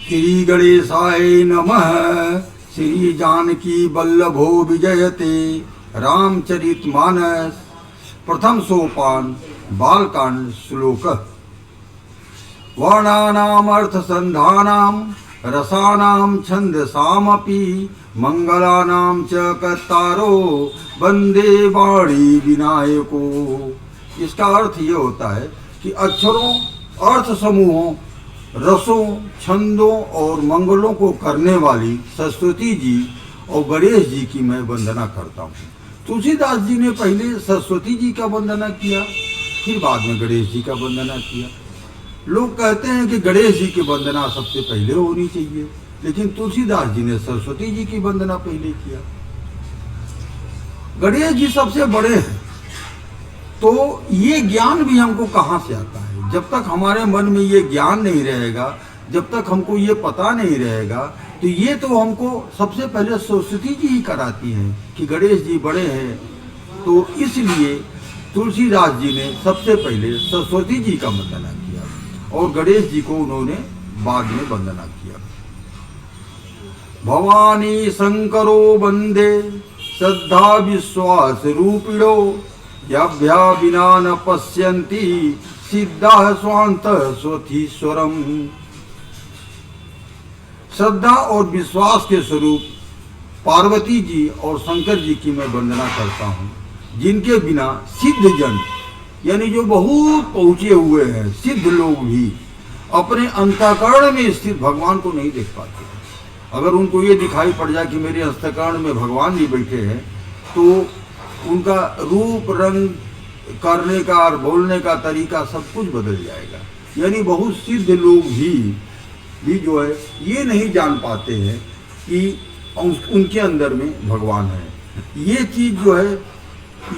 श्री गणेशाय नमः। श्री जानकी वल्लभो विजयते रामचरितमानस। प्रथम सोपान बालकांड श्लोक। वर्णानाम अर्थसंधानाम रसानाम छंदसामपि मंगलानाम च कर्तारो वंदे वाणी विनायको। इसका अर्थ ये होता है कि अक्षरों, अर्थ समूहों, रसों, छंदों और मंगलों को करने वाली सरस्वती जी और गणेश जी की मैं वंदना करता हूँ। तुलसीदास जी ने पहले सरस्वती जी का वंदना किया, फिर बाद में गणेश जी का वंदना किया। लोग कहते हैं कि गणेश जी की वंदना सबसे पहले होनी चाहिए, लेकिन तुलसीदास जी ने सरस्वती जी की वंदना पहले किया। गणेश जी सबसे बड़े हैं, तो ये ज्ञान भी हमको कहाँ से आता है? जब तक हमारे मन में ये ज्ञान नहीं रहेगा, जब तक हमको ये पता नहीं रहेगा, तो ये तो हमको सबसे पहले सरस्वती जी ही कराती हैं कि गणेश जी बड़े हैं। तो इसलिए तुलसीदास जी ने सबसे पहले सरस्वती जी का वंदना किया और गणेश जी को उन्होंने बाद में वंदना किया। भवानी शंकरो वंदे श्रद्धा विश्वास रूपिणो यभ्या विना न पश्यन्ति सिद्धा स्वांत स्वधीश्वरम। श्रद्धा और विश्वास के स्वरूप पार्वती जी और शंकर जी की मैं वंदना करता हूँ, जिनके बिना सिद्ध जन यानी जो बहुत पहुँचे हुए हैं सिद्ध लोग भी अपने अंतःकरण में स्थित भगवान को नहीं देख पाते। अगर उनको ये दिखाई पड़ जाए कि मेरे अंतःकरण में भगवान जी बैठे हैं, तो उनका रूप, रंग, करने का और बोलने का तरीका सब कुछ बदल जाएगा। यानी बहुत सिद्ध लोग भी जो है ये नहीं जान पाते हैं कि उनके अंदर में भगवान है। ये चीज़ जो है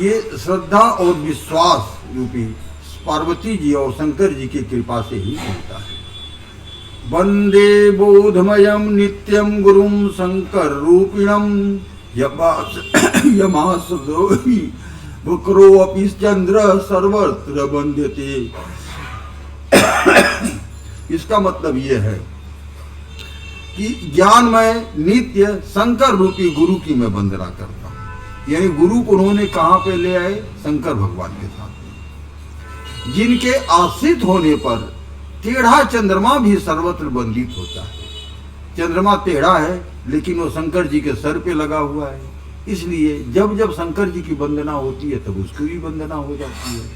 ये श्रद्धा और विश्वास रूपी पार्वती जी और शंकर जी की कृपा से ही होता है। वंदे बोधमयम नित्यम गुरुम शंकर रूपिणम यमासदोहि बुकरो अपि चंद्र सर्वत्र वंद्यते। इसका मतलब ये है कि ज्ञानमय नित्य शंकर रूपी गुरु की मैं वंदना करता हूँ। यानी गुरु को उन्होंने कहाँ पे ले आए? शंकर भगवान के साथ में, जिनके आश्रित होने पर टेढ़ा चंद्रमा भी सर्वत्र वंदित होता है। चंद्रमा टेढ़ा है लेकिन वो शंकर जी के सर पे लगा हुआ है, इसलिए जब जब शंकर जी की वंदना होती है तब उसकी भी वंदना हो जाती है।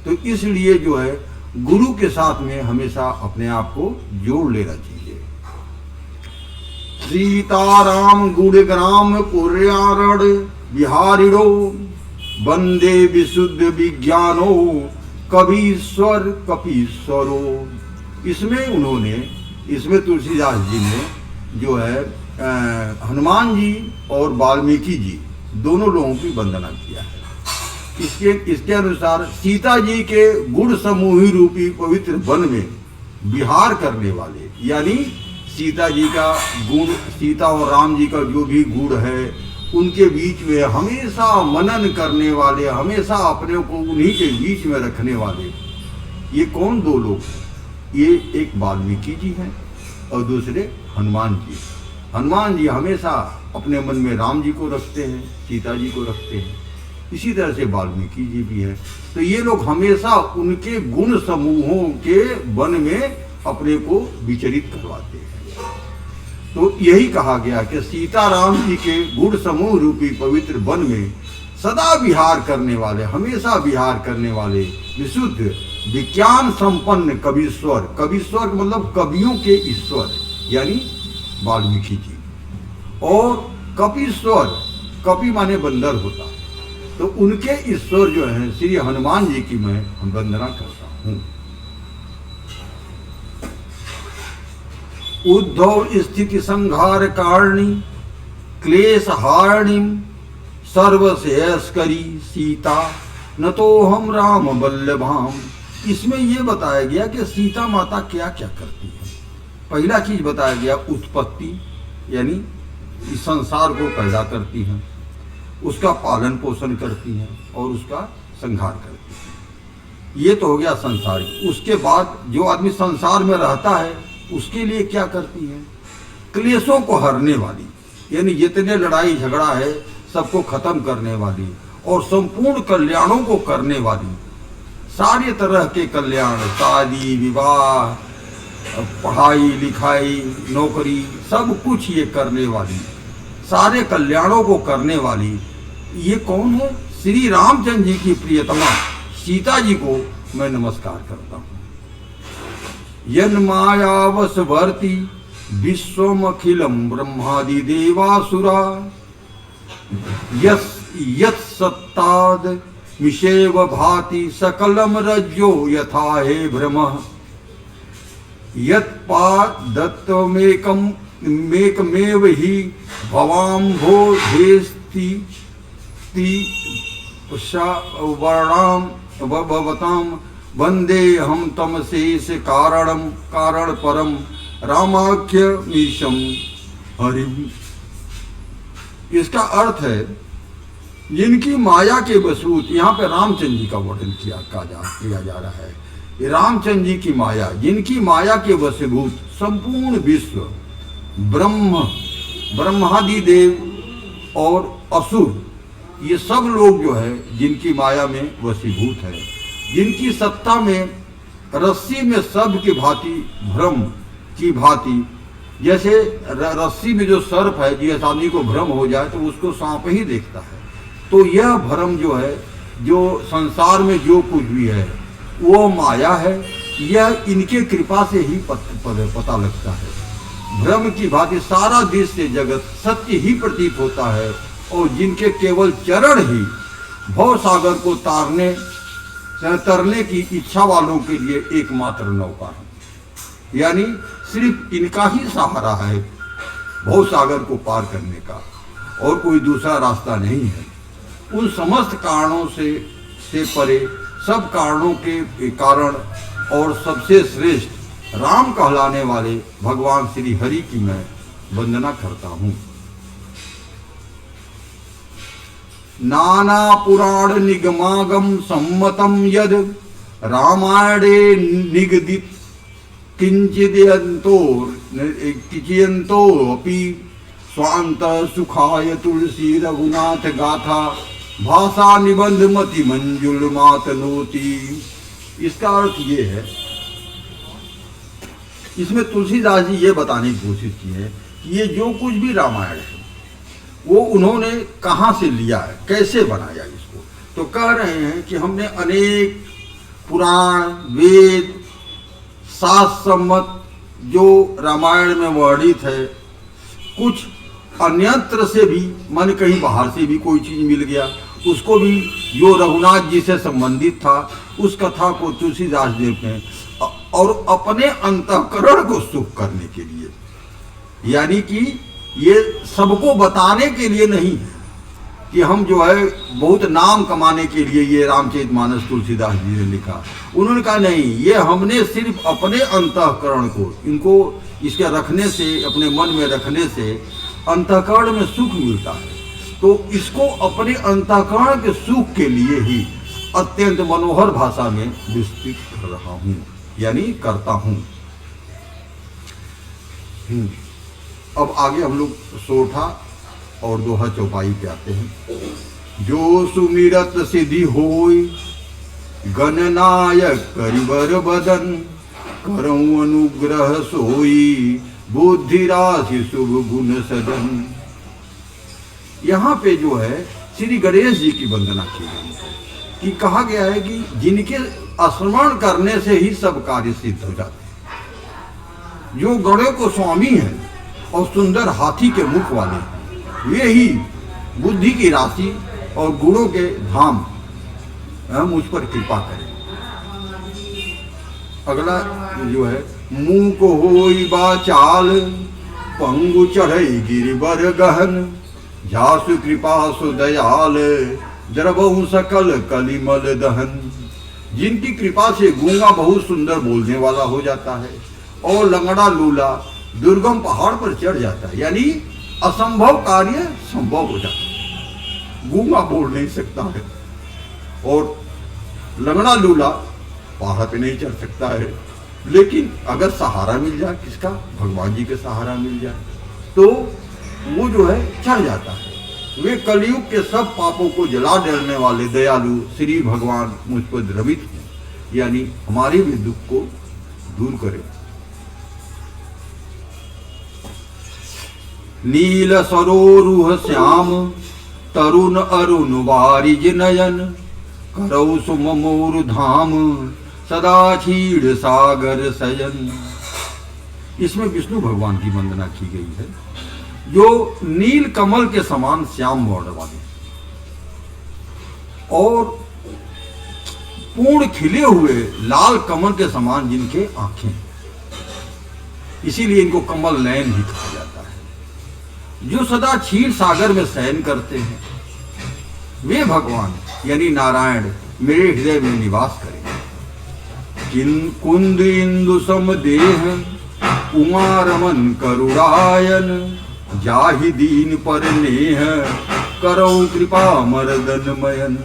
तो इसलिए जो है गुरु के साथ में हमेशा अपने आप को जोड़ लेना चाहिए। सीताराम गुणग्राम पुर्यारण बिहारिणो वंदे विशुद्ध विज्ञानो कवीश्वर कपीश्वरो। इसमें तुलसीदास जी ने जो है हनुमान जी और वाल्मीकि जी दोनों लोगों की वंदना किया है। इसके अनुसार सीता जी के गुण समूही रूपी पवित्र वन में विहार करने वाले, यानी सीता जी का गुण, सीता और राम जी का जो भी गुण है उनके बीच में हमेशा मनन करने वाले, हमेशा अपने को उन्हीं के बीच में रखने वाले, ये कौन दो लोग हैं? ये एक वाल्मीकि जी हैं और दूसरे हनुमान जी। हनुमान जी हमेशा अपने मन में राम जी को रखते हैं, सीता जी को रखते हैं। इसी तरह से वाल्मीकि जी भी हैं। तो ये लोग हमेशा उनके गुण समूहों के वन में अपने को विचरित करवाते हैं। तो यही कहा गया कि सीताराम जी के गुण समूह रूपी पवित्र वन में सदा विहार करने वाले, हमेशा विहार करने वाले विशुद्ध विज्ञान संपन्न कवीश्वर। कवीश्वर मतलब कवियों के ईश्वर, यानी वाल्मीकि जी। और कपीश्वर, कपि माने बंदर होता है, तो उनके ईश्वर जो हैं श्री हनुमान जी की मैं वंदना करता हूँ। उद्धव स्थिति संहार कारिणी क्लेश हारिणी सर्वश्रेयस्करी सीता न तो हम राम वल्लभाम। इसमें यह बताया गया कि सीता माता क्या क्या करती है। पहला चीज बताया गया उत्पत्ति, यानी इस संसार को पैदा करती हैं, उसका पालन पोषण करती हैं और उसका संहार करती हैं। ये तो हो गया संसार। उसके बाद जो आदमी संसार में रहता है उसके लिए क्या करती हैं? क्लेशों को हरने वाली, यानी जितने लड़ाई झगड़ा है सबको खत्म करने वाली और संपूर्ण कल्याणों को करने वाली, सारे तरह के कल्याण, शादी विवाह, पढ़ाई लिखाई, नौकरी, सब कुछ ये करने वाली, सारे कल्याणों को करने वाली, ये कौन है? श्री रामचंद्र जी की प्रियतमा सीता जी को मैं नमस्कार करता हूँ। यन मायावश भरती विश्वमखिलम ब्रह्मादि देवासुरा, यत् सत्ताद मिषेव भाति सकलम रज्जो यथा हे भ्रमः, यत्पादत्तमेकमेव हि भवाम्भोधेस्ति वर्णाम भवताम वंदे हम तम शेष कारण परम रामाख्य मीशम हरिम। इसका अर्थ है जिनकी माया के वसूत, यहाँ पे रामचंद्र जी का वर्णन किया जा रहा है। रामचंद्र जी की माया, जिनकी माया के वशीभूत संपूर्ण विश्व, ब्रह्मादि देव और असुर, ये सब लोग जो है जिनकी माया में वशीभूत है, जिनकी सत्ता में रस्सी में सब की भांति, भ्रम की भांति, जैसे रस्सी में जो सर्प है, जिस आदमी को भ्रम हो जाए तो उसको सांप ही देखता है, तो यह भ्रम जो है, जो संसार में जो कुछ भी है वो माया है। यह इनके कृपा से ही पता लगता है। भ्रम की भांति सारा दृश्य जगत सत्य ही प्रतीत होता है और जिनके केवल चरण ही भव सागर को तरने की इच्छा वालों के लिए एकमात्र नौका है, यानी सिर्फ इनका ही सहारा है भव सागर को पार करने का, और कोई दूसरा रास्ता नहीं है। उन समस्त कारणों से परे, सब कारणों के कारण और सबसे श्रेष्ठ राम कहलाने वाले भगवान श्री हरि की मैं वंदना करता हूँ। नाना पुराण निगमागम सम्मतम यद रामायणे निगदित किंचिदंतो अपि स्वांत सुखाय तुलसी रघुनाथ गाथा भाषा निबंध मति मंजुल मातनोती। इसका अर्थ ये है, इसमें तुलसीदास जी ये बताने की कोशिश की है कि ये जो कुछ भी रामायण है वो उन्होंने कहाँ से लिया है, कैसे बनाया इसको। तो कह रहे हैं कि हमने अनेक पुराण, वेद, शास्त्र सम्मत जो रामायण में वर्णित है, कुछ अन्यत्र से भी, मन कहीं बाहर से भी कोई चीज मिल गया, उसको भी जो रघुनाथ जी से संबंधित था उस कथा को तुलसीदास देव ने, और अपने अंतःकरण को सुख करने के लिए, यानी कि ये सबको बताने के लिए नहीं है कि हम जो है बहुत नाम कमाने के लिए ये रामचरितमानस तुलसीदास जी ने लिखा। उन्होंने कहा नहीं, ये हमने सिर्फ अपने अंतःकरण को, इनको इसके रखने से, अपने मन में रखने से अंतःकरण में सुख मिलता है, तो इसको अपने अंतःकरण के सुख के लिए ही अत्यंत मनोहर भाषा में विस्तृत कर रहा हूँ, यानी करता हूँ। अब आगे हम लोग सोठा और दोहा चौपाई पे आते हैं। जो सुमिरत सिद्धि होय गणनायक करिबर बदन, करऊं अनुग्रह सोई बुद्धि राशि शुभ गुण सदन। यहाँ पे जो है श्री गणेश जी की वंदना की गई है कि कहा गया है कि जिनके स्मरण करने से ही सब कार्य सिद्ध हो जाते हैं। जो गणों को स्वामी है और सुंदर हाथी के मुख वाले हैं, वे ही बुद्धि की राशि और गुणों के धाम मुझ पर कृपा करें। अगला जो है, मुंह को होई बाचाल पंगु चढ़ई गिरिवर गहन, जासु कृपा सु दयाल द्रवहु सकल कलिमल दहन। जिनकी कृपा से गूंगा बहुत सुंदर बोलने वाला हो जाता है और लंगड़ा लूला दुर्गम पहाड़ पर चढ़ जाता है, यानी असंभव कार्य संभव हो जाता है। गूंगा बोल नहीं सकता है और लंगड़ा लूला पहाड़ पे नहीं चढ़ सकता है, लेकिन अगर सहारा मिल जाए किसका, भगवान जी के सहारा मिल जाए, तो वो जो है चढ़ जाता है। वे कलयुग के सब पापों को जला डालने वाले दयालु श्री भगवान मुझ पर द्रवित हैं, यानी हमारे भी दुख को दूर करें। नील सरोरुह श्याम तरुण अरुण वारिज नयन, करौ सुममोर धाम सदा क्षीर सागर सयन। इसमें विष्णु भगवान की वंदना की गई है, जो नील कमल के समान श्याम वर्ण वाले और पूर्ण खिले हुए लाल कमल के समान जिनके आंखें, इसीलिए इनको कमल नयन भी कहा जाता है। जो सदा क्षीर सागर में शयन करते हैं, वे भगवान यानी नारायण मेरे हृदय में निवास करें। कुंद इंदु सम देह उमा रमन करुणायन, जाहि दीन पर नेह करौ कृपा मर्दनमयन।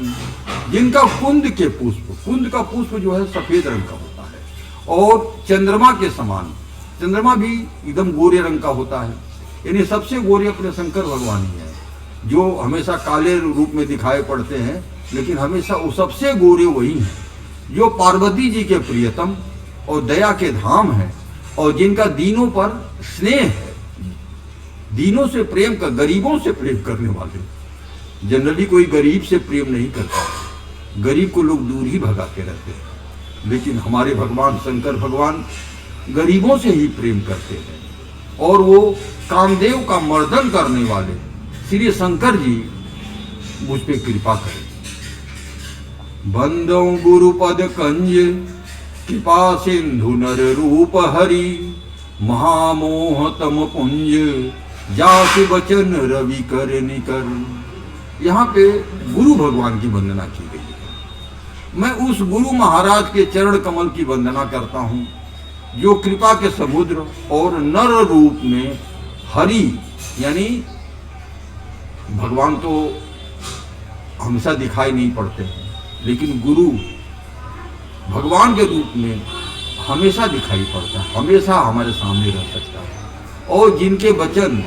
जिनका कुंद के पुष्प, कुंद का पुष्प जो है सफेद रंग का होता है और चंद्रमा के समान, चंद्रमा भी एकदम गोरे रंग का होता है, यानी सबसे गोरे अपने शंकर भगवान ही है, जो हमेशा काले रूप में दिखाई पड़ते हैं, लेकिन हमेशा वो सबसे गोरे वही हैं, जो पार्वती जी के प्रियतम और दया के धाम है, और जिनका दीनों पर स्नेह है, दीनों से प्रेम कर, गरीबों से प्रेम करने वाले। जनरली कोई गरीब से प्रेम नहीं करता, गरीब को लोग दूर ही भगाते रहते हैं, लेकिन हमारे भगवान शंकर भगवान गरीबों से ही प्रेम करते हैं, और वो कामदेव का मर्दन करने वाले श्री शंकर जी मुझ पे कृपा करें। बंदौ गुरुपद कंज कृपा सिंधु नर रूप हरि, महामोह तम पुंज जाति वचन रवि कर निकर। यहाँ पे गुरु भगवान की वंदना की गई है। मैं उस गुरु महाराज के चरण कमल की वंदना करता हूँ, जो कृपा के समुद्र और नर रूप में हरि यानी भगवान तो हमेशा दिखाई नहीं पड़ते, लेकिन गुरु भगवान के रूप में हमेशा दिखाई पड़ता है, हमेशा हमारे सामने रह सकता है, और जिनके वचन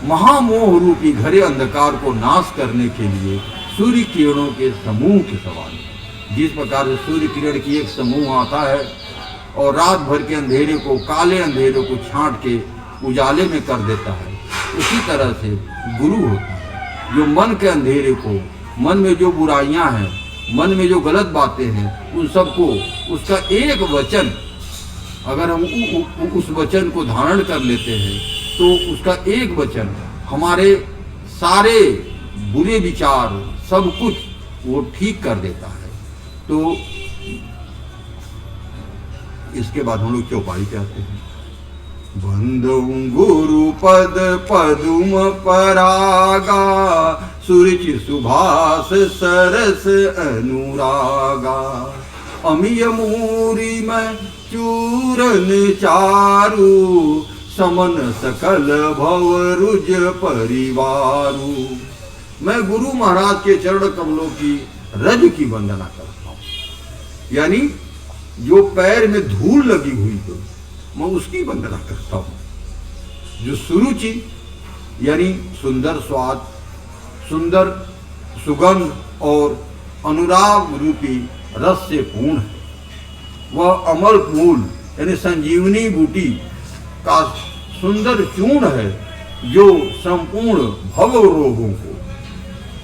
महामोह रूपी घरे अंधकार को नाश करने के लिए सूर्य किरणों के समूह के समान है। जिस प्रकार से सूर्य किरण की एक समूह आता है और रात भर के अंधेरे को, काले अंधेरे को छांट के उजाले में कर देता है, उसी तरह से गुरु होता है, जो मन के अंधेरे को, मन में जो बुराइयां हैं, मन में जो गलत बातें हैं, उन सबको उसका एक वचन, अगर हम उस वचन को धारण कर लेते हैं, तो उसका एक वचन हमारे सारे बुरे विचार सब कुछ वो ठीक कर देता है। तो इसके बाद हम लोग चौपाई पे आते हैं। बंदौ गुरु पद पदुम परागा, सुरुचि सुभाष सरस अनुरागा। अमिय मूरी में चूरन चारु, समन सकल भवरुज परिवारु। मैं गुरु महाराज के चरण कमलों की रज की वंदना करता हूँ, यानी जो पैर में धूल लगी हुई हो, मैं उसकी वंदना करता हूँ। जो सुरुचि यानी सुंदर स्वाद, सुंदर सुगंध और अनुराग रूपी रस से पूर्ण है, वह अमल मूल यानी संजीवनी बूटी का सुंदर चूर्ण है, जो संपूर्ण भव रोगों को,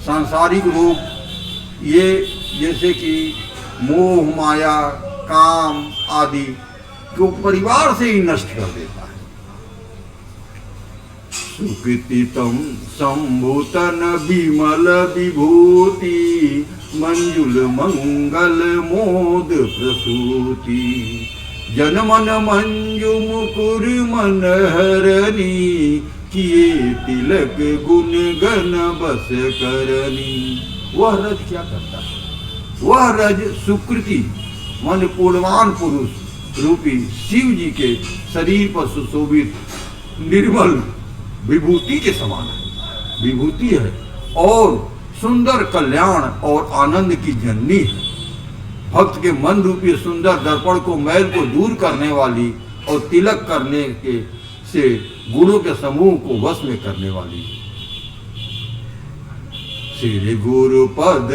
सांसारिक रोग ये जैसे कि मोह माया काम आदि को परिवार से ही नष्ट कर देता है। सुकृतितम संभूतन विमल विभूति, मंजुल मंगल मोद प्रसूति। जनमन मंजु मुकुर मन हरनी, किए तिलक गुण गण बस करनी। वह रज क्या करता है? वह रज सुकृति मन पूर्णवान पुरुष रूपी शिव जी के शरीर पर सुशोभित निर्मल विभूति के समान है, विभूति है और सुंदर कल्याण और आनंद की जननी है। भक्त के मन रूपी सुंदर दर्पण को, मैल को दूर करने वाली और तिलक करने के से गुणों के समूह को वश में करने वाली। श्री गुरु पद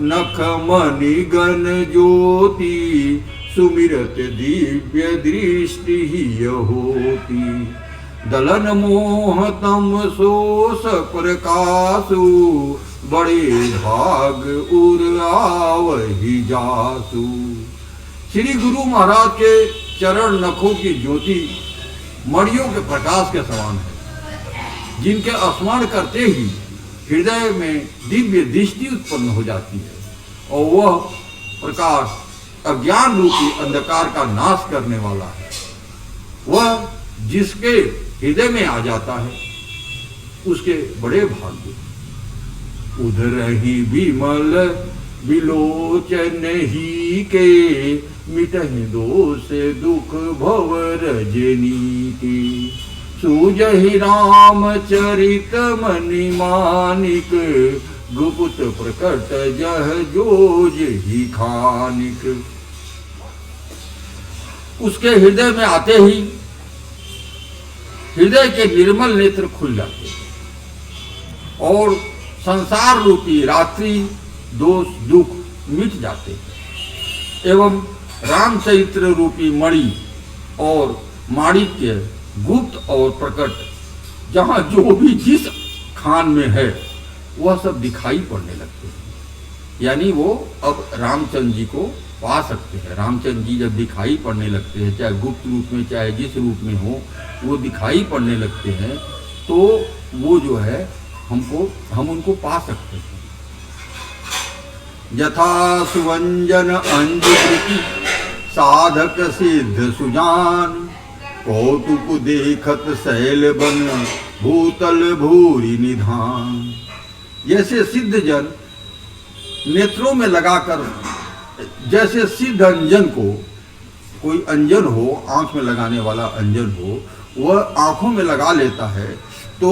नख मणि गण ज्योति, सुमिरत दिव्य दृष्टि ही होती। दलन मोह तम सोस प्रकाशु, बड़े भाग उर आवहि जासु। श्री गुरु महाराज के चरण नखों की ज्योति मणियों के प्रकाश के समान है, जिनके स्मरण करते ही हृदय में दिव्य दृष्टि उत्पन्न हो जाती है और वह प्रकाश अज्ञान रूपी अंधकार का नाश करने वाला है। वह जिसके हृदय में आ जाता है उसके बड़े भाग्य। उधर ही विमल विलोचन ही के, मिटहि दोष दुख भव रजनी की। सूजहि रामचरित मणि मानिक, गुप्त प्रकट जह जोज ही खानिक। उसके हृदय में आते ही हृदय के निर्मल नेत्र खुल जाते और संसार रूपी रात्रि दोष दुख मिट जाते हैं एवं रामचरित्र रूपी मणि और माणिक्य गुप्त और प्रकट जहाँ जो भी जिस खान में है वह सब दिखाई पड़ने लगते हैं। यानी वो अब रामचंद्र जी को पा सकते हैं। रामचंद्र जी जब दिखाई पड़ने लगते हैं, चाहे गुप्त रूप में चाहे जिस रूप में हो, वो दिखाई पड़ने लगते हैं तो वो जो है हम उनको पा सकते हैं। यथा सुवंजन अंजि साधक सिद्ध सुजान, कौतुक देखत शैल बन भूतल भूरि निधान। जैसे सिद्ध जन नेत्रों में लगाकर, जैसे सिद्ध अंजन को, कोई अंजन हो, आंख में लगाने वाला अंजन हो, वह आंखों में लगा लेता है तो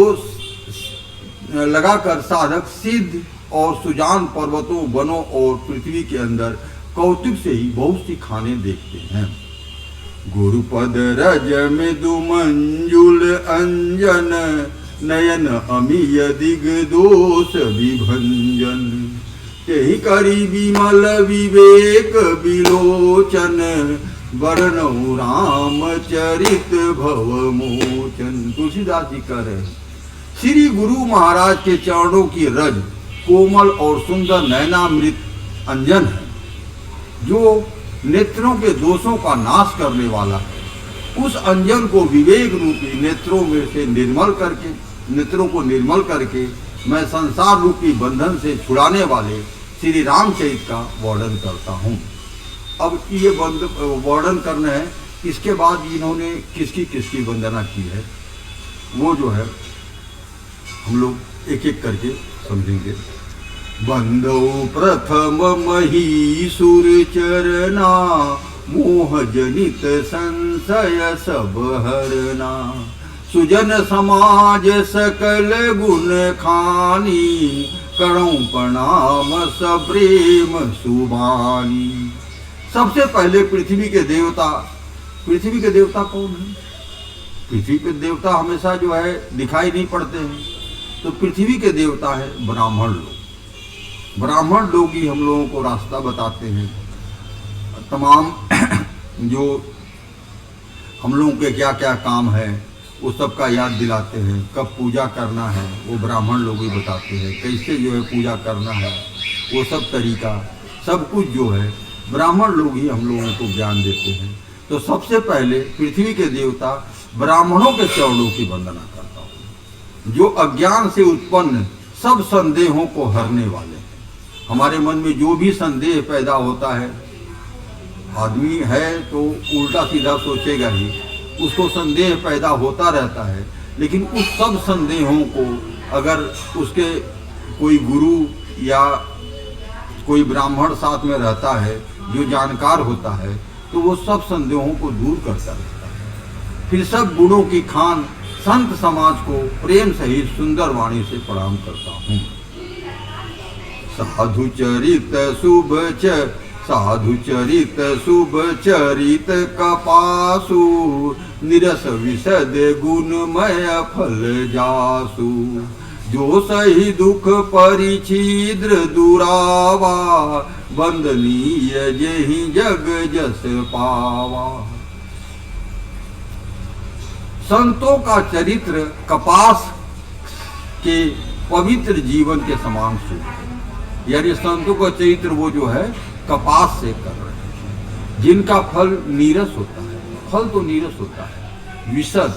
लगाकर साधक सिद्ध और सुजान पर्वतों वनों और पृथ्वी के अंदर कौतुक से ही बहुत सी खाने देखते हैं। गुरुपद रज मृदु मंजुल अंजन, नयन अमीय दिग्दोष विभंजन। तेहि करी विमल विवेक विलोचन, बरनौ रामचरित भव मोचन। तुलसीदास जी कह रहे हैं श्री गुरु महाराज के चरणों की रज कोमल और सुंदर नयनामृत अंजन है, जो नेत्रों के दोषों का नाश करने वाला है। उस अंजन को विवेक रूपी नेत्रों में से निर्मल करके, नेत्रों को निर्मल करके मैं संसार रूपी बंधन से छुड़ाने वाले श्री रामचरित का वर्णन करता हूँ। अब ये वर्णन करना है, इसके बाद इन्होंने किसकी किसकी वंदना की है वो जो है हम लोग एक एक करके समझेंगे। बंदो प्रथम महीसुर चरना, मोह जनित संशय सब हरना। सुजन समाज सकल गुण खानी, करूं प्रणाम सप्रेम सुबानी। सबसे पहले पृथ्वी के देवता कौन है? पृथ्वी के देवता हमेशा जो है दिखाई नहीं पड़ते हैं, तो पृथ्वी के देवता है ब्राह्मण लोग। ब्राह्मण लोग ही हम लोगों को रास्ता बताते हैं। तमाम जो हम लोगों के क्या क्या काम है वो सब का याद दिलाते हैं। कब पूजा करना है वो ब्राह्मण लोग ही बताते हैं। कैसे जो है पूजा करना है वो सब तरीका, सब कुछ जो है ब्राह्मण लोग ही हम लोगों को ज्ञान देते हैं। तो सबसे पहले पृथ्वी के देवता ब्राह्मणों के चरणों की वंदना करता हूँ, जो अज्ञान से उत्पन्न सब संदेहों को हरने वाले हैं। हमारे मन में जो भी संदेह पैदा होता है, आदमी है तो उल्टा सीधा सोचेगा ही, उसको संदेह पैदा होता रहता है। लेकिन उस सब संदेहों को अगर उसके कोई गुरु या कोई ब्राह्मण साथ में रहता है जो जानकार होता है, तो वो सब संदेहों को दूर करता रहता है। फिर सब गुणों की खान संत समाज को प्रेम सहित सुंदर वाणी से प्रणाम करता हूँ। साधु चरित शुभ साधु चरित शुभ चरित कपासु, निरस विशद गुणमय फल जासु। जो सही दुख परिछिद्र दुरावा, वंदनीय जेहि जग जस पावा। संतों का चरित्र कपास के पवित्र जीवन के समान शुभ है। यानी संतों का चरित्र वो जो है कपास से कर रहे हैं, जिनका फल नीरस होता है। फल तो नीरस होता है, विशद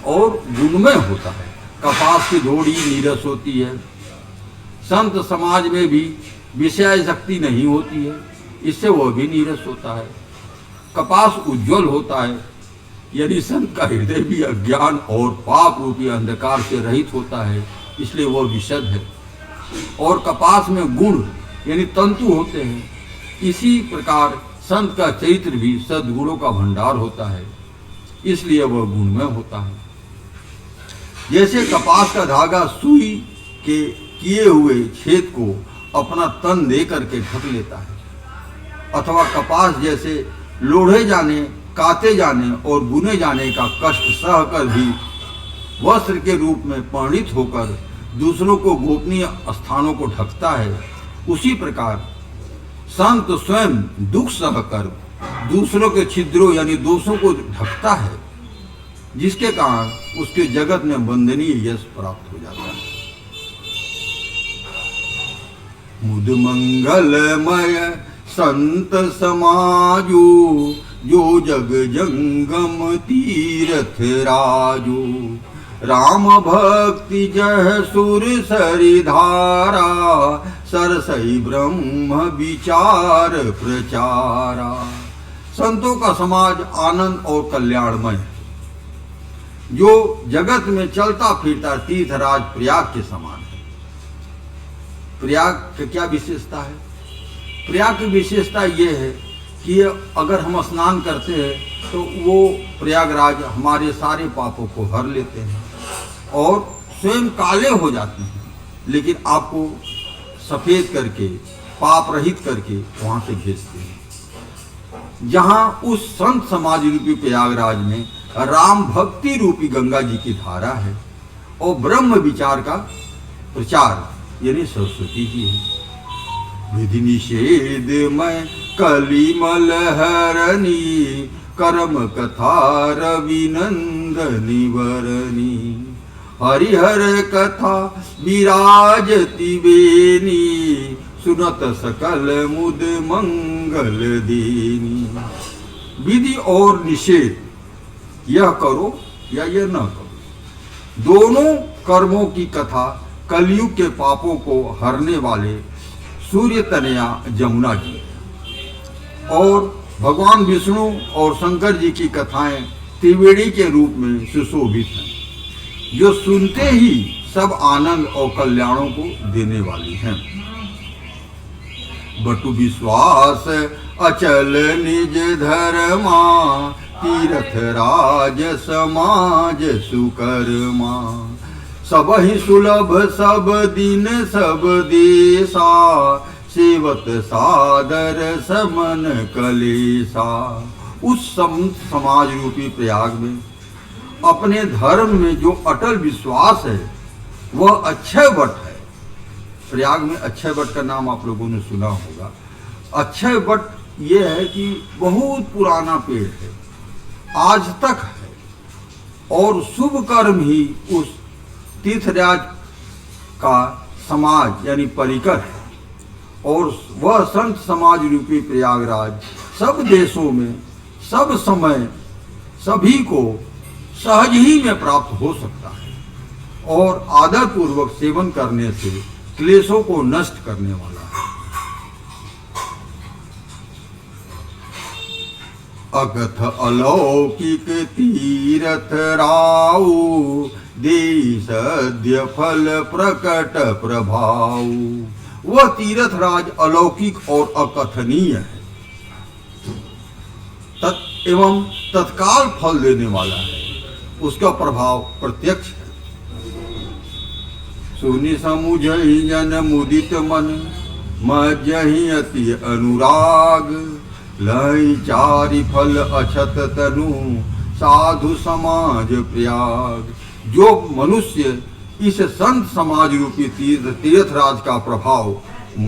और गुणमय होता है। कपास की धोड़ी नीरस होती है। संत समाज में भी विषय शक्ति नहीं होती है, इससे वह भी नीरस होता है। कपास उज्जवल होता है, यदि संत का हृदय भी अज्ञान और पाप रूपी अंधकार से रहित होता है, इसलिए वह विशद है। और कपास में गुण यानी तंतु होते हैं। इसी प्रकार संत का चरित्र भी सद्गुणों का भंडार होता है, इसलिए वह गुणमय होता है। जैसे कपास का धागा सुई के किए हुए छेद को अपना तन दे करके ढक लेता है, अथवा कपास जैसे लोढ़े जाने, काते जाने और बुने जाने का कष्ट सहकर भी वस्त्र के रूप में परिणित होकर दूसरों को गोपनीय स्थानों को ढकता है, उसी प्रकार संत स्वयं दुख सहकर दूसरों के छिद्रों यानी दोषों को ढकता है, जिसके कारण उसके जगत में वंदनीय यश प्राप्त हो जाता है। मुद मंगलमय संत समाजो, जो जग जंगम तीर्थ राजो। राम भक्ति जह सुर सरिधारा, सरसई ब्रह्म विचार प्रचारा। संतों का समाज आनंद और कल्याणमय है, जो जगत में चलता फिरता तीर्थराज प्रयाग के समान है। प्रयाग की क्या विशेषता है? प्रयाग की विशेषता ये है कि अगर हम स्नान करते हैं तो वो प्रयागराज हमारे सारे पापों को हर लेते हैं और स्वयं काले हो जाते हैं, लेकिन आपको सफ़ेद करके पाप रहित करके वहाँ से भेजते हैं। जहाँ उस संत समाज रूपी प्रयागराज में राम भक्ति रूपी गंगा जी की धारा है और ब्रह्म विचार का प्रचार यानी सरस्वती जी है। विधि निषेध में कलिमल हरणी, कर्म कथा रविनंदनी वरनी। हरिहर कथा विराजति बेनी, सुनत सकल मुद मंगल देनी। विधि और निषेध, यह करो या यह न करो, दोनों कर्मों की कथा कलयुग के पापों को हरने वाले सूर्य तनया जमुना जी और भगवान विष्णु और शंकर जी की कथाएं त्रिवेणी के रूप में सुशोभित हैं, जो सुनते ही सब आनंद और कल्याणों को देने वाली हैं। बटु विश्वास अचल निज धर्मा, तीर्थ राज समाज सुकर्मा। सब ही सुलभ सब दिन सब देशा, सेवत सादर समन कलेसा। उस समाज रूपी प्रयाग में अपने धर्म में जो अटल विश्वास है वह अक्षय वट है। प्रयाग में अक्षय वट का नाम आप लोगों ने सुना होगा। अक्षय वट ये है कि बहुत पुराना पेड़ है, आज तक है, और शुभ कर्म ही उस तीर्थराज का समाज यानी परिकर है। और वह संत समाज रूपी प्रयागराज सब देशों में सब समय सभी को सहज ही में प्राप्त हो सकता है और आदर पूर्वक सेवन करने से क्लेशों को नष्ट करने वाला है। अकथ अलौकिक तीरथ राऊ, दे सद्य फल प्रकट प्रभाव। वह तीर्थ राज अलौकिक और अकथनीय है, एवं तत्काल फल देने वाला है, उसका प्रभाव प्रत्यक्ष है। सुनि समुझ जन मुदित मन, मज्जहि अति अनुराग, लय चारि फल अछत तनु, साधु समाज प्रयाग। जो मनुष्य इस संत समाज रूपी तीर्थराज का प्रभाव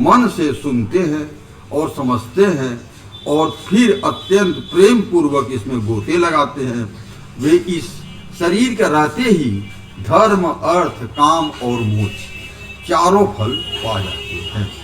मन से सुनते हैं और समझते हैं और फिर अत्यंत प्रेम पूर्वक इसमें गोते लगाते हैं, वे इस शरीर के रहते ही धर्म, अर्थ, काम और मोक्ष चारों फल पा जाते हैं।